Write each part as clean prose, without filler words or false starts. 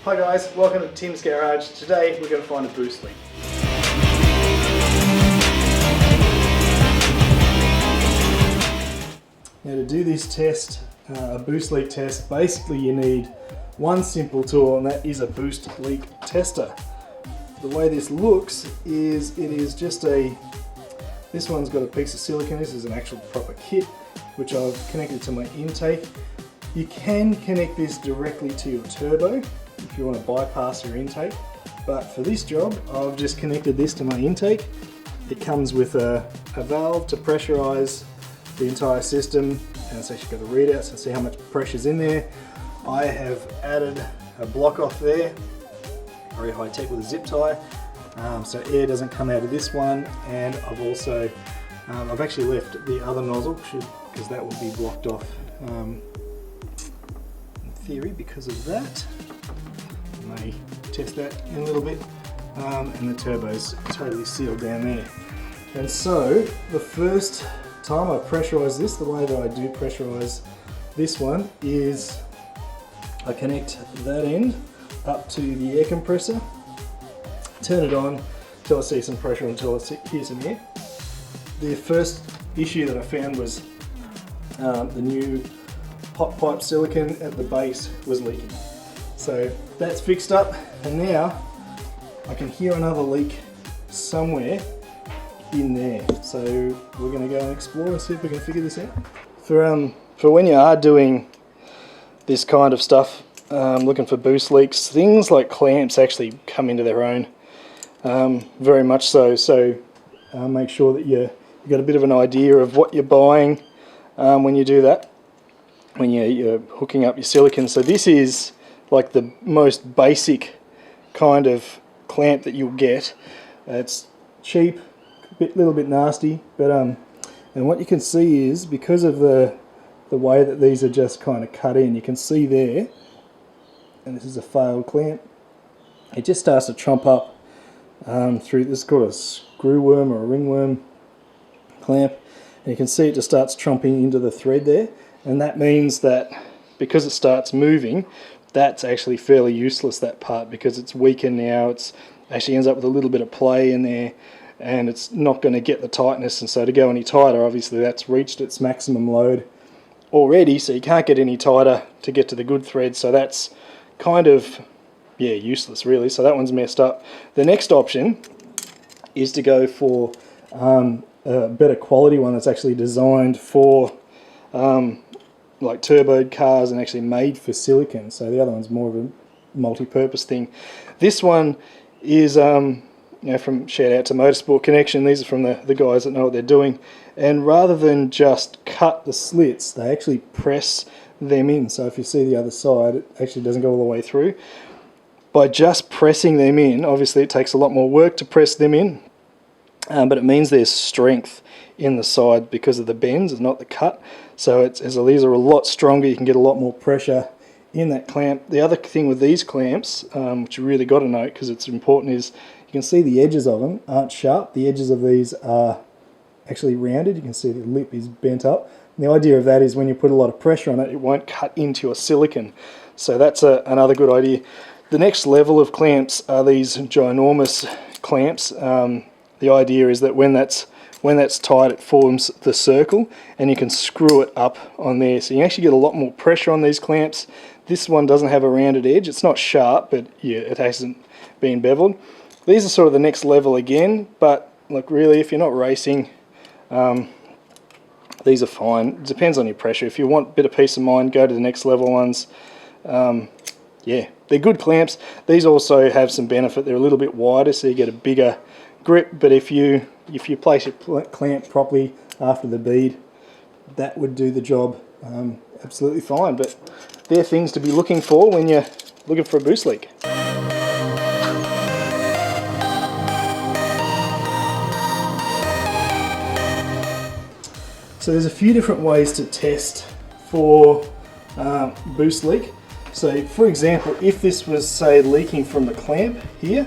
Hi guys, welcome to Tim's Garage. Today we're going to find a boost leak. Now to do this test, a boost leak test, basically you need one simple tool, and that is a boost leak tester. The way this looks is it is just this one's got a piece of silicone. This is an actual proper kit which I've connected to my intake. You can connect this directly to your turbo if you want to bypass your intake, but for this job I've just connected this to my intake. It comes with a valve to pressurize the entire system, and it's actually got a readout so see how much pressure's in there. I have added a block off there, very high tech with a zip tie, so air doesn't come out of this one, and I've also I've actually left the other nozzle because that will be blocked off in theory because of that. I may test that in a little bit, and the turbo's totally sealed down there. And so the first time I pressurize this, the way that I do pressurize this one is I connect that end up to the air compressor, turn it on until I see some pressure, until I hear some air. The first issue that I found was the new hot pipe silicone at the base was leaking. So that's fixed up, and now I can hear another leak somewhere in there. So we're going to go and explore and see if we can figure this out. For when you are doing this kind of stuff, looking for boost leaks, things like clamps actually come into their own, very much so. So make sure that you've got a bit of an idea of what you're buying when you do that, when you're hooking up your silicone. So this is like the most basic kind of clamp that you'll get. It's cheap, little bit nasty, but and what you can see is because of the way that these are just kind of cut in, you can see there, and this is a failed clamp, it just starts to trump up through this, called a screw worm or a ringworm clamp, and you can see it just starts trumping into the thread there, and that means that because it starts moving, that's actually fairly useless, that part, because it's weakened now. It's actually ends up with a little bit of play in there, and it's not going to get the tightness, and so to go any tighter, obviously that's reached its maximum load already, so you can't get any tighter to get to the good thread, so that's kind of, yeah, useless really. So that one's messed up. The next option is to go for a better quality one that's actually designed for like turboed cars and actually made for silicone. So the other one's more of a multi-purpose thing. This one is from shout out to Motorsport Connection. These are from the guys that know what they're doing, and rather than just cut the slits, they actually press them in. So if you see the other side, it actually doesn't go all the way through. By just pressing them in, obviously it takes a lot more work to press them in, but it means there's strength in the side because of the bends and not the cut. So these are a lot stronger, you can get a lot more pressure in that clamp. The other thing with these clamps, which you really got to note because it's important, is you can see the edges of them aren't sharp. The edges of these are actually rounded. You can see the lip is bent up. And the idea of that is when you put a lot of pressure on it, it won't cut into your silicone. So that's another good idea. The next level of clamps are these ginormous clamps. The idea is that when that's tight, it forms the circle, and you can screw it up on there. So you actually get a lot more pressure on these clamps. This one doesn't have a rounded edge. It's not sharp, but yeah, it hasn't been beveled. These are sort of the next level again, but look, really, if you're not racing, these are fine. It depends on your pressure. If you want a bit of peace of mind, go to the next level ones. Yeah, they're good clamps. These also have some benefit. They're a little bit wider, so you get a bigger grip, but if you place your clamp properly after the bead, that would do the job absolutely fine. But they're things to be looking for when you're looking for a boost leak. So there's a few different ways to test for boost leak. So for example, if this was, say, leaking from the clamp here,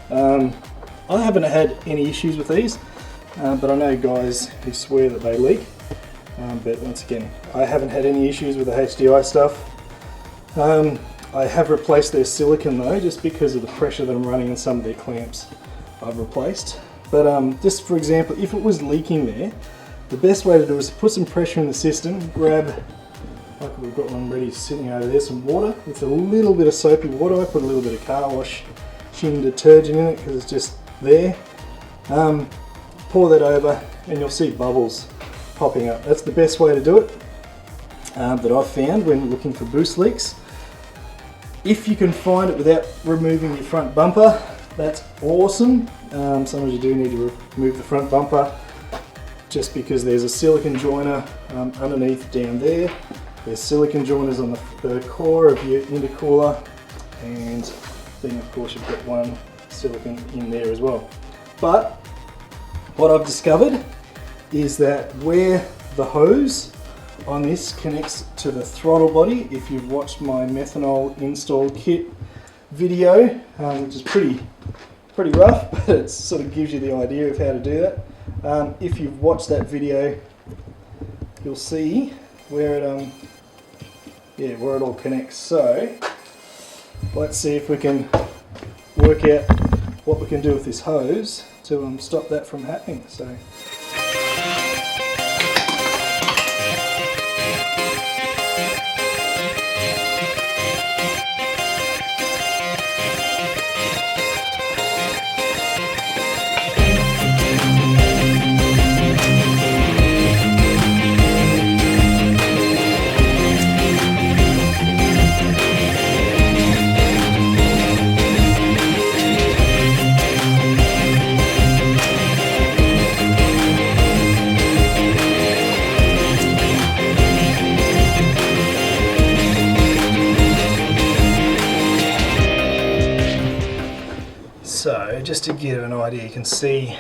I haven't had any issues with these, but I know guys who swear that they leak. But once again, I haven't had any issues with the HDI stuff. I have replaced their silicone though, just because of the pressure that I'm running in some of their clamps. I've replaced. But just for example, if it was leaking there, the best way to do it is to put some pressure in the system, grab, like we've got one ready sitting over there, some water with a little bit of soapy water. I put a little bit of car wash shin detergent in it because it's just there. Pour that over and you'll see bubbles popping up. That's the best way to do it that I've found when looking for boost leaks. If you can find it without removing your front bumper, that's awesome. Sometimes you do need to remove the front bumper just because there's a silicone joiner underneath down there. There's silicone joiners on the core of your intercooler, and then of course you've got one silicone in there as well. But what I've discovered is that where the hose on this connects to the throttle body, if you've watched my methanol install kit video, which is pretty rough, but it sort of gives you the idea of how to do that. If you've watched that video, you'll see where it where it all connects. So let's see if we can work out what we can do with this hose to stop that from happening. So just to give an idea, you can see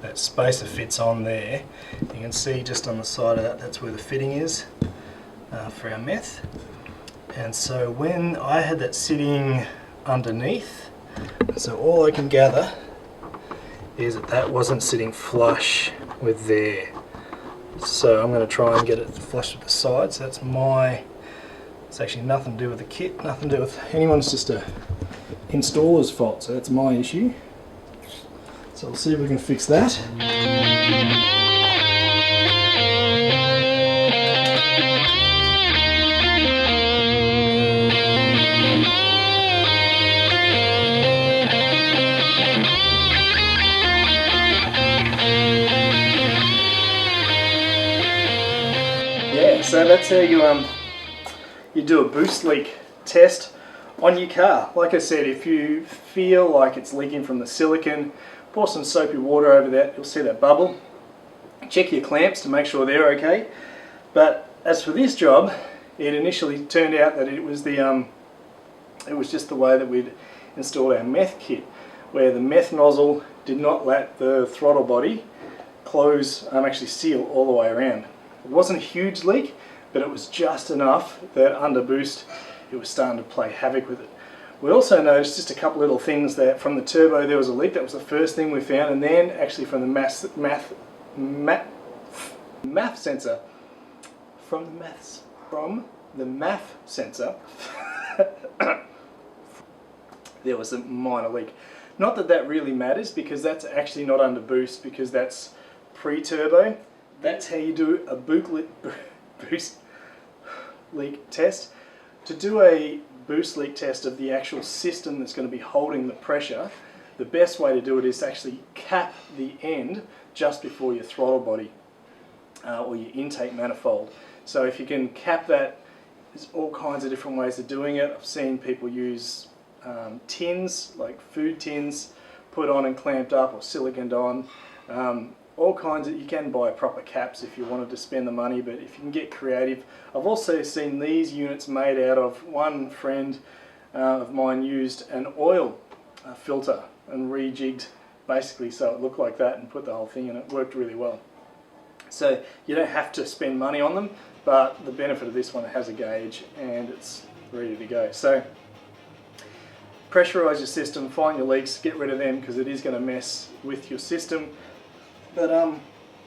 that spacer fits on there. You can see just on the side of that, that's where the fitting is for our meth. And so when I had that sitting underneath, so all I can gather is that that wasn't sitting flush with there. So I'm going to try and get it flush with the sides. So that's it's actually nothing to do with the kit, nothing to do with anyone, it's just a installer's fault, so that's my issue. So we'll see if we can fix that. Yeah, so that's how you do a boost leak test on your car. Like I said, if you feel like it's leaking from the silicone, pour some soapy water over that, you'll see that bubble. Check your clamps to make sure they're okay. But as for this job, it initially turned out that it was just the way that we'd installed our meth kit, where the meth nozzle did not let the throttle body close, actually seal all the way around. It wasn't a huge leak, but it was just enough that under boost it was starting to play havoc with it. We also noticed just a couple little things that from the turbo there was a leak. That was the first thing we found, and then actually from the MAF sensor, from the MAF sensor, there was a minor leak. Not that that really matters, because that's actually not under boost, because that's pre-turbo. That's how you do a boost leak test. To do a boost leak test of the actual system that's going to be holding the pressure, the best way to do it is to actually cap the end just before your throttle body or your intake manifold. So if you can cap that, there's all kinds of different ways of doing it. I've seen people use tins, like food tins, put on and clamped up or siliconed on. All kinds of, you can buy proper caps if you wanted to spend the money, but if you can get creative. I've also seen these units made out of, one friend of mine used an oil filter and rejigged basically so it looked like that and put the whole thing in. It worked really well. So you don't have to spend money on them, but the benefit of this one, it has a gauge and it's ready to go. So pressurize your system, find your leaks, get rid of them because it is going to mess with your system. But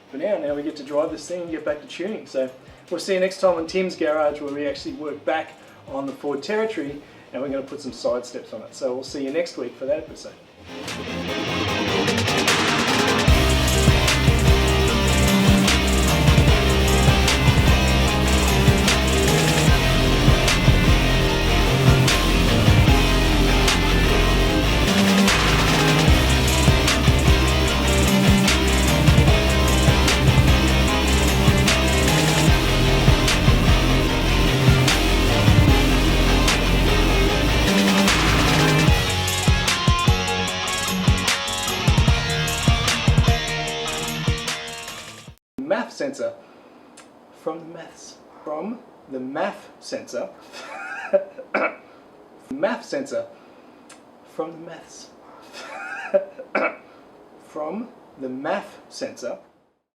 for now we get to drive this thing and get back to tuning. So we'll see you next time on Tim's Garage, where we actually work back on the Ford Territory and we're going to put some side steps on it. So we'll see you next week for that episode. Math sensor from the math sensor math sensor from the maths from the math sensor